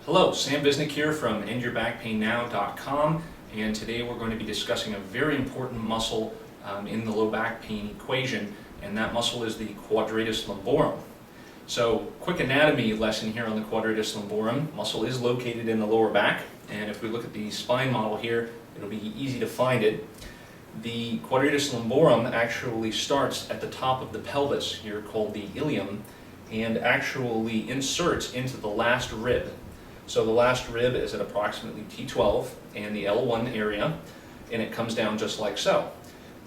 Hello, Sam Visnic here from EndYourBackPainNow.com, and today we're going to be discussing a very important muscle in the low back pain equation, and that muscle is the Quadratus Lumborum. So, quick anatomy lesson here on the Quadratus Lumborum. Muscle is located in the lower back, and if we look at the spine model here, it'll be easy to find it. The Quadratus Lumborum actually starts at the top of the pelvis, here called the ilium, and actually inserts into the last rib. So the last rib is at approximately T12 and the L1 area, and it comes down just like so.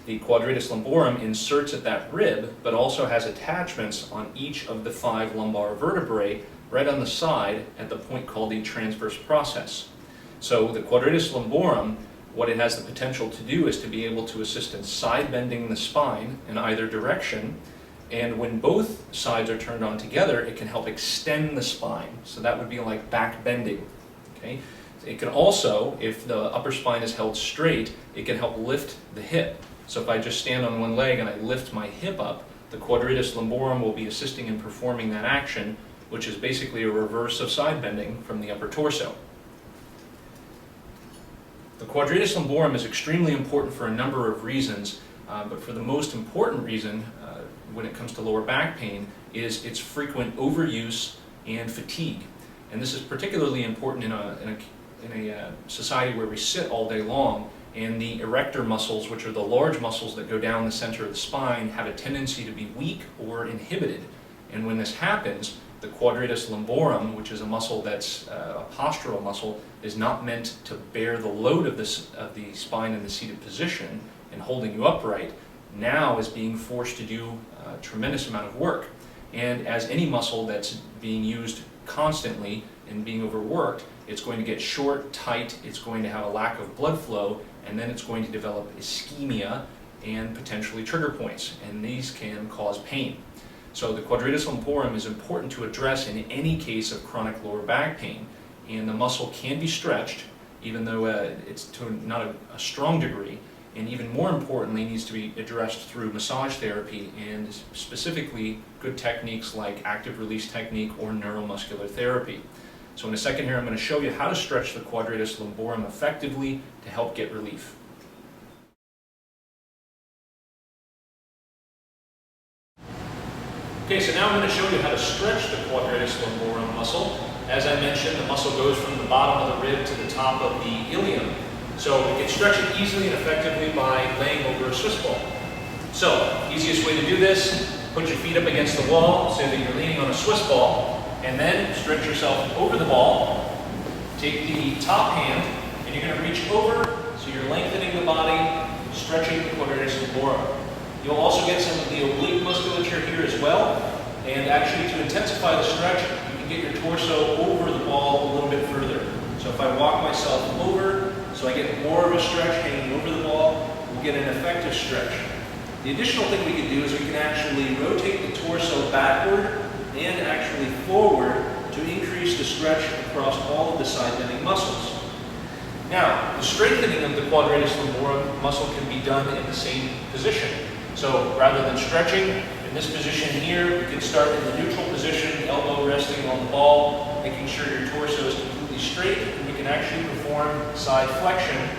The Quadratus Lumborum inserts at that rib, but also has attachments on each of the 5 lumbar vertebrae right on the side at the point called the transverse process. So the Quadratus Lumborum, what it has the potential to do is to be able to assist in side bending the spine in either direction, and when both sides are turned on together, it can help extend the spine. So that would be like back bending. Okay? It can also, if the upper spine is held straight, it can help lift the hip. So if I just stand on one leg and I lift my hip up, the Quadratus Lumborum will be assisting in performing that action, which is basically a reverse of side bending from the upper torso. The Quadratus Lumborum is extremely important for a number of reasons, but for the most important reason when it comes to lower back pain is its frequent overuse and fatigue. And this is particularly important in a society where we sit all day long, and the erector muscles, which are the large muscles that go down the center of the spine, have a tendency to be weak or inhibited. And when this happens, the Quadratus Lumborum, which is a muscle that's a postural muscle, is not meant to bear the load of the spine in the seated position and holding you upright, now is being forced to do a tremendous amount of work. And as any muscle that's being used constantly and being overworked, it's going to get short, tight, it's going to have a lack of blood flow, and then it's going to develop ischemia and potentially trigger points, and these can cause pain. So the Quadratus Lumborum is important to address in any case of chronic lower back pain, and the muscle can be stretched, even though it's to not a strong degree, and even more importantly needs to be addressed through massage therapy, and specifically good techniques like active release technique or neuromuscular therapy. So in a second here I'm going to show you how to stretch the Quadratus Lumborum effectively to help get relief. Okay, so now I'm going to show you how to stretch the Quadratus Lumborum muscle. As I mentioned, the muscle goes from the bottom of the rib to the top of the ilium. So we can stretch it easily and effectively by laying over a Swiss ball. So, easiest way to do this, put your feet up against the wall so that you're leaning on a Swiss ball, and then stretch yourself over the ball. Take the top hand, and you're going to reach over, so you're lengthening the body, stretching the Quadratus Lumborum. You'll also get some of the oblique musculature here as well, and actually to intensify the stretch, you can get your torso over the ball a little bit further. So if I walk myself over, so I get more of a stretch hanging over the ball, we'll get an effective stretch. The additional thing we can do is we can actually rotate the torso backward and actually forward to increase the stretch across all of the side bending muscles. Now, the strengthening of the Quadratus Lumborum muscle can be done in the same position. So rather than stretching, in this position here, we can start in the neutral position, elbow resting on the ball, making sure your torso is completely straight, and we can actually perform side flexion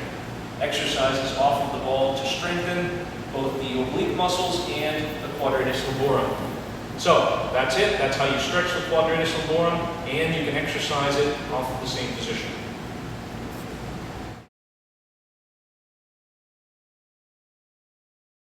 exercises off of the ball to strengthen both the oblique muscles and the Quadratus Lumborum. So that's it. That's how you stretch the Quadratus Lumborum, and you can exercise it off of the same position.